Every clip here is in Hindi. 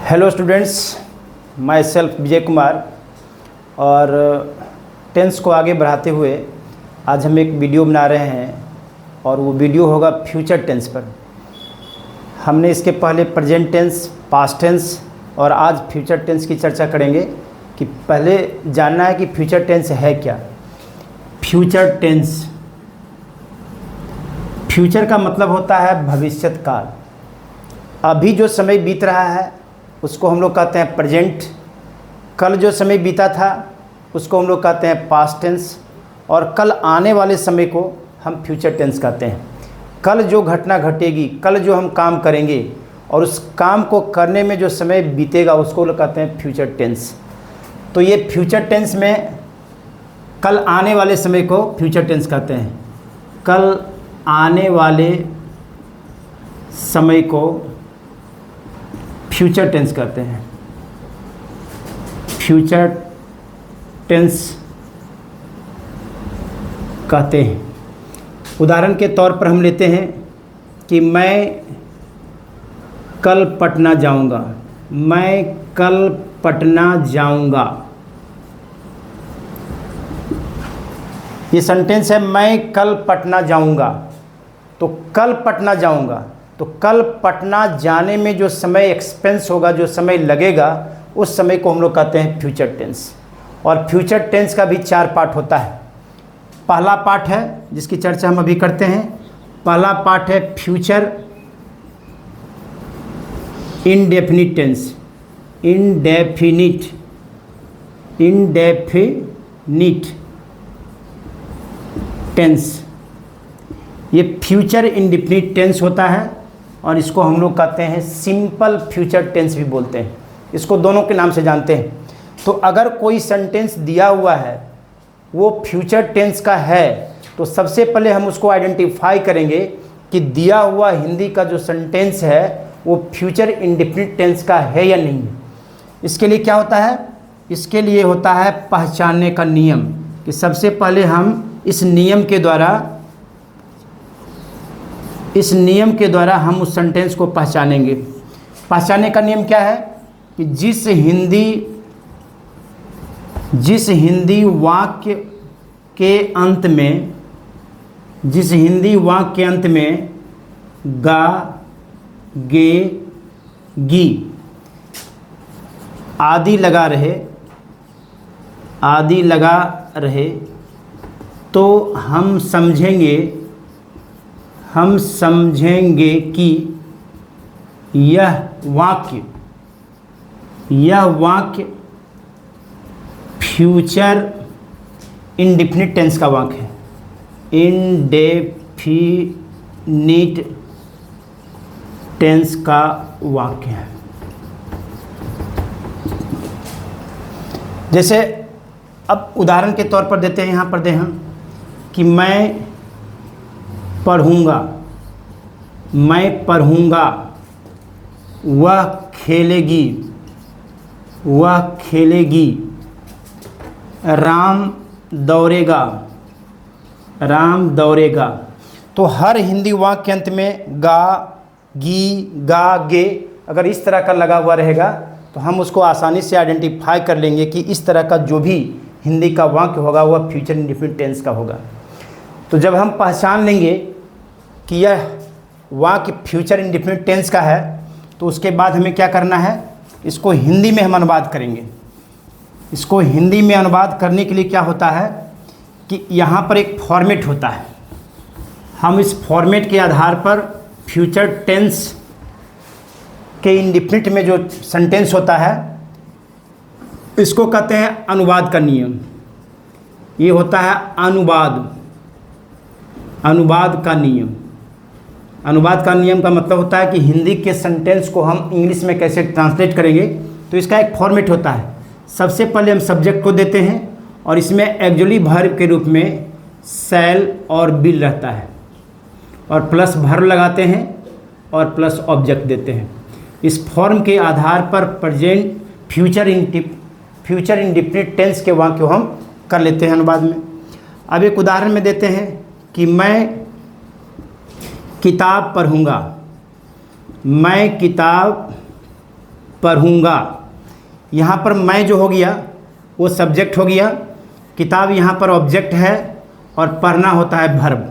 Hello students, my self Vijay Kumar. और टेंस को आगे बढ़ाते हुए आज हम एक वीडियो बना रहे हैं और वो वीडियो होगा फ्यूचर टेंस पर। हमने इसके पहले प्रेजेंट टेंस, पास्ट टेंस और आज फ्यूचर टेंस की चर्चा करेंगे कि पहले जानना है कि फ्यूचर टेंस है क्या। फ्यूचर टेंस, फ्यूचर का मतलब होता है भविष्यत काल। अभी जो समय बीत रहा है उसको हम लोग कहते हैं प्रेजेंट। कल जो समय बीता था उसको हम लोग कहते हैं पास्ट टेंस। और कल आने वाले समय को हम फ्यूचर टेंस कहते हैं। कल जो घटना घटेगी, कल जो हम काम करेंगे और उस काम को करने में जो समय बीतेगा उसको लोग कहते हैं फ्यूचर टेंस। तो ये फ्यूचर टेंस में कल आने वाले समय को फ्यूचर टेंस कहते हैं। कल आने वाले समय को फ्यूचर टेंस कहते हैं। फ्यूचर टेंस कहते हैं। उदाहरण के तौर पर हम लेते हैं कि मैं कल पटना जाऊंगा। मैं कल पटना जाऊंगा। ये सेंटेंस है, मैं कल पटना जाऊंगा। तो कल पटना जाऊंगा, तो कल पटना जाने में जो समय एक्सपेंस होगा, जो समय लगेगा, उस समय को हम लोग कहते हैं फ्यूचर टेंस। और फ्यूचर टेंस का भी 4 पार्ट होता है। पहला पार्ट है जिसकी चर्चा हम अभी करते हैं। पहला पार्ट है future indefinite tense. Indefinite tense, ये फ्यूचर इंडेफिनिट टेंस होता है और इसको हम लोग कहते हैं सिंपल फ्यूचर टेंस भी बोलते हैं। इसको दोनों के नाम से जानते हैं। तो अगर कोई सेंटेंस दिया हुआ है वो फ्यूचर टेंस का है तो सबसे पहले हम उसको आइडेंटिफाई करेंगे कि दिया हुआ हिंदी का जो सेंटेंस है वो फ्यूचर इंडेफिनिट टेंस का है या नहीं है। इसके लिए क्या होता है? इसके लिए होता है पहचानने का नियम, कि सबसे पहले हम इस नियम के द्वारा हम उस सेंटेंस को पहचानेंगे। पहचानने का नियम क्या है कि जिस हिंदी वाक्य के अंत में गा, गे, गी आदि लगा रहे तो हम समझेंगे कि यह वाक्य फ्यूचर इंडेफिनिट टेंस का वाक्य है। इंडेफिनिट टेंस का वाक्य है। जैसे अब उदाहरण के तौर पर देते हैं, यहाँ पर दें हम कि मैं पढ़ूंगा, वह खेलेगी, राम दौड़ेगा। तो हर हिंदी वाक्य के अंत में गा, गी, गा, गे अगर इस तरह का लगा हुआ रहेगा तो हम उसको आसानी से आइडेंटिफाई कर लेंगे कि इस तरह का जो भी हिंदी का वाक्य होगा वह फ्यूचर इंडेफिनिट टेंस का होगा। तो जब हम पहचान लेंगे कि यह वाक्य फ्यूचर इंडेफिनिट टेंस का है तो उसके बाद हमें क्या करना है? इसको हिंदी में हम अनुवाद करेंगे। इसको हिंदी में अनुवाद करने के लिए क्या होता है कि यहाँ पर एक फॉर्मेट होता है। हम इस फॉर्मेट के आधार पर फ्यूचर टेंस के इंडेफिनिट में जो सेंटेंस होता है इसको कहते हैं अनुवाद का नियम। ये होता है अनुवाद का नियम। अनुवाद का नियम का मतलब होता है कि हिंदी के सेंटेंस को हम इंग्लिश में कैसे ट्रांसलेट करेंगे। तो इसका एक फॉर्मेट होता है। सबसे पहले हम सब्जेक्ट को देते हैं और इसमें एक्चुअली वर्ब के रूप में शैल और विल रहता है और प्लस वर्ब लगाते हैं और प्लस ऑब्जेक्ट देते हैं। इस फॉर्म के आधार पर प्रेजेंट फ्यूचर इंडेफिनिट टेंस के वाक्य हम कर लेते हैं अनुवाद में। अब एक उदाहरण में देते हैं कि मैं किताब पढ़ूँगा, मैं किताब पढ़ूँगा। यहाँ पर मैं जो हो गया वो सब्जेक्ट हो गया, किताब यहाँ पर ऑब्जेक्ट है और पढ़ना होता है वर्ब।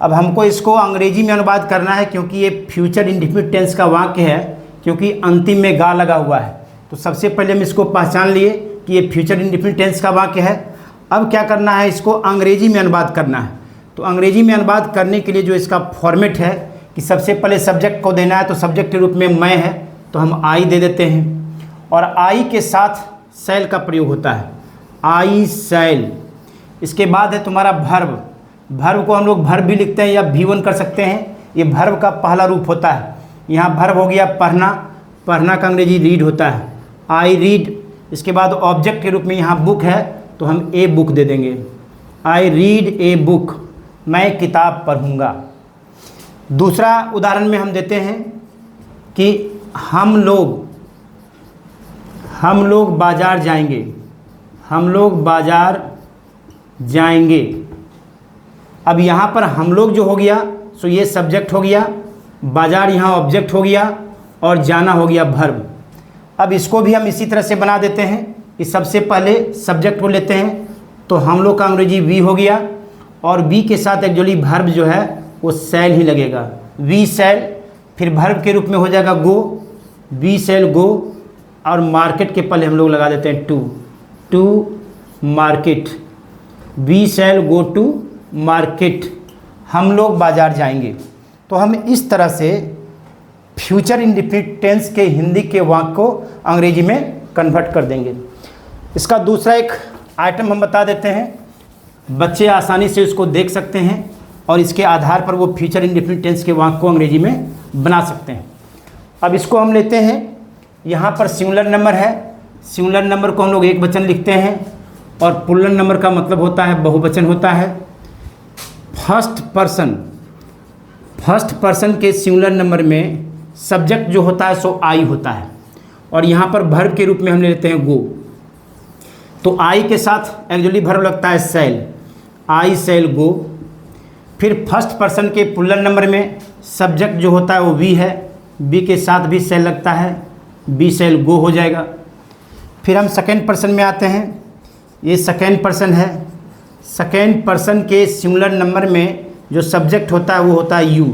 अब हमको इसको अंग्रेजी में अनुवाद करना है क्योंकि ये फ्यूचर इंडेफिनिट टेंस का वाक्य है, क्योंकि अंतिम में गा लगा हुआ है। तो सबसे पहले हम इसको पहचान लिए कि ये फ्यूचर इंडेफिनिट टेंस का वाक्य है। अब क्या करना है, इसको अंग्रेजी में अनुवाद करना है। तो अंग्रेजी में अनुवाद करने के लिए जो इसका फॉर्मेट है कि सबसे पहले सब्जेक्ट को देना है, तो सब्जेक्ट के रूप में मैं है तो हम आई दे देते हैं, और आई के साथ शैल का प्रयोग होता है, आई शैल। इसके बाद है तुम्हारा वर्ब। वर्ब को हम लोग वर्ब भी लिखते हैं या V1 कर सकते हैं, ये वर्ब का पहला रूप होता है। यहाँ वर्ब हो गया पढ़ना, पढ़ना का अंग्रेजी रीड होता है, आई रीड। इसके बाद ऑब्जेक्ट के रूप में यहाँ बुक है तो हम ए बुक दे देंगे, आई रीड ए बुक, मैं किताब पढ़ूँगा। दूसरा उदाहरण में हम देते हैं कि हम लोग बाज़ार जाएंगे, हम लोग बाज़ार जाएंगे। अब यहाँ पर हम लोग जो हो गया सो ये सब्जेक्ट हो गया, बाज़ार यहाँ ऑब्जेक्ट हो गया और जाना हो गया वर्ब। अब इसको भी हम इसी तरह से बना देते हैं कि सबसे पहले सब्जेक्ट को लेते हैं तो हम लोग का अंग्रेजी वी हो गया, और वी के साथ एक्चुअली वर्ब जो है वो शैल ही लगेगा, वी शैल। फिर वर्ब के रूप में हो जाएगा गो, वी शैल गो, और मार्केट के पहले हम लोग लगा देते हैं to market, we shall go to market, हम लोग बाज़ार जाएंगे। तो हम इस तरह से फ्यूचर इंडेफिनिट टेंस के हिंदी के वाक्य को अंग्रेजी में कन्वर्ट कर देंगे। इसका दूसरा एक आइटम हम बता देते हैं, बच्चे आसानी से इसको देख सकते हैं और इसके आधार पर वो फ्यूचर इंडेफिनिट टेंस के वाक्य को अंग्रेजी में बना सकते हैं। अब इसको हम लेते हैं, यहाँ पर सिंगुलर नंबर है, सिंगुलर नंबर को हम लोग एक वचन लिखते हैं, और प्लूरल नंबर का मतलब होता है बहुवचन होता है। फर्स्ट पर्सन के सिंगुलर नंबर में सब्जेक्ट जो होता है सो आई होता है, और यहाँ पर वर्ब के रूप में हम लेते हैं गो। तो आई के साथ एक्चुअली वर्ब लगता है शैल, आई शैल गो। फिर फर्स्ट पर्सन के प्लूरल नंबर में सब्जेक्ट जो होता है वो वी है, वी के साथ भी शैल लगता है, वी शैल गो हो जाएगा। फिर हम सेकेंड पर्सन में आते हैं, ये सेकेंड पर्सन है, सेकेंड पर्सन के सिंगुलर नंबर में जो सब्जेक्ट होता है वो होता है यू,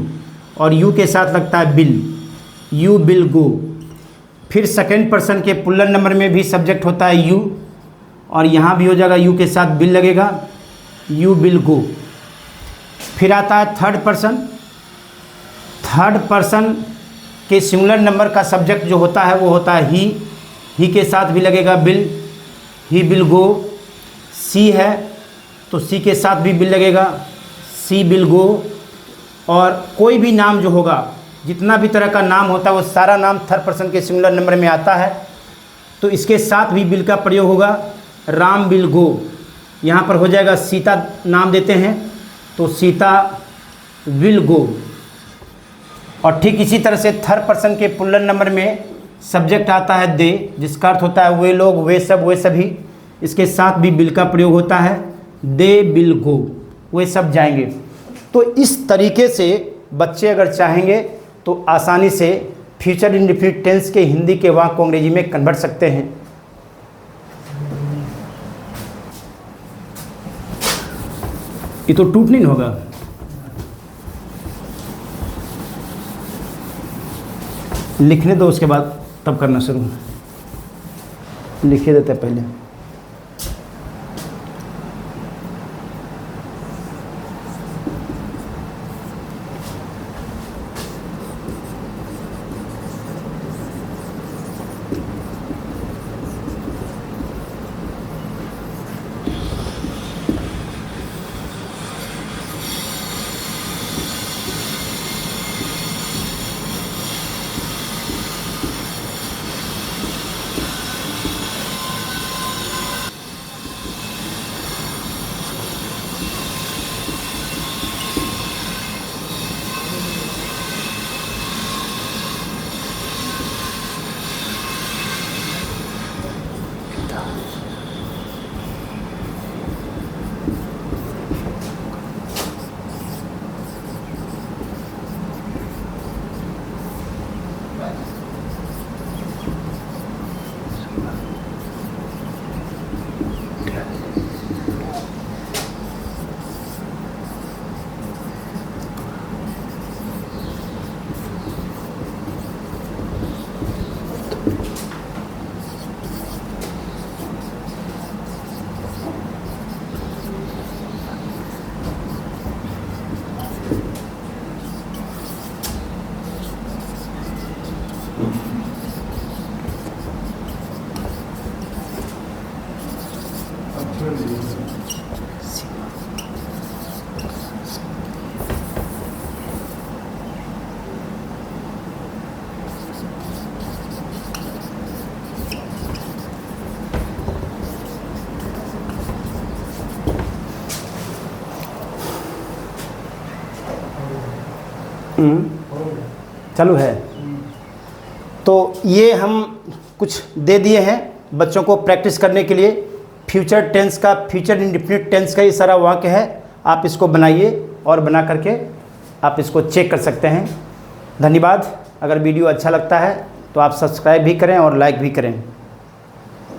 और यू के साथ लगता है बिल, यू बिल गो। फिर सेकेंड पर्सन के प्लूरल नंबर में भी सब्जेक्ट होता है यू, और यहाँ भी हो जाएगा यू के साथ बिल लगेगा, यू बिल गो। फिर आता है थर्ड पर्सन, थर्ड पर्सन के सिंगुलर नंबर का सब्जेक्ट जो होता है वो होता है ही के साथ भी लगेगा बिल, ही बिल गो। सी है तो सी के साथ भी बिल लगेगा, सी बिल गो। और कोई भी नाम जो होगा, जितना भी तरह का नाम होता है वो सारा नाम थर्ड पर्सन के सिंगुलर नंबर में आता है, तो इसके साथ भी बिल का प्रयोग होगा, राम बिल गो। यहाँ पर हो जाएगा सीता नाम देते हैं तो सीता विल गो। और ठीक इसी तरह से थर्ड पर्सन के प्लूरल नंबर में सब्जेक्ट आता है दे, जिसका अर्थ होता है वे लोग, वे सब, वे सभी। इसके साथ भी बिल का प्रयोग होता है, दे बिल गो, वे सब जाएंगे। तो इस तरीके से बच्चे अगर चाहेंगे तो आसानी से फ्यूचर इंडेफिनिट टेंस के हिंदी के वाक्य को अंग्रेजी में कन्वर्ट सकते हैं। ये तो टूट नहीं होगा, लिखने दो, उसके बाद तब करना शुरू। लिखे देते हैं पहले। चालू है। तो ये हम कुछ दे दिए हैं बच्चों को प्रैक्टिस करने के लिए। फ्यूचर टेंस का, फ्यूचर इंडेफिनिट टेंस का ये सारा वाक्य है। आप इसको बनाइए और बना करके आप इसको चेक कर सकते हैं। धन्यवाद। अगर वीडियो अच्छा लगता है तो आप सब्सक्राइब भी करें और लाइक भी करें।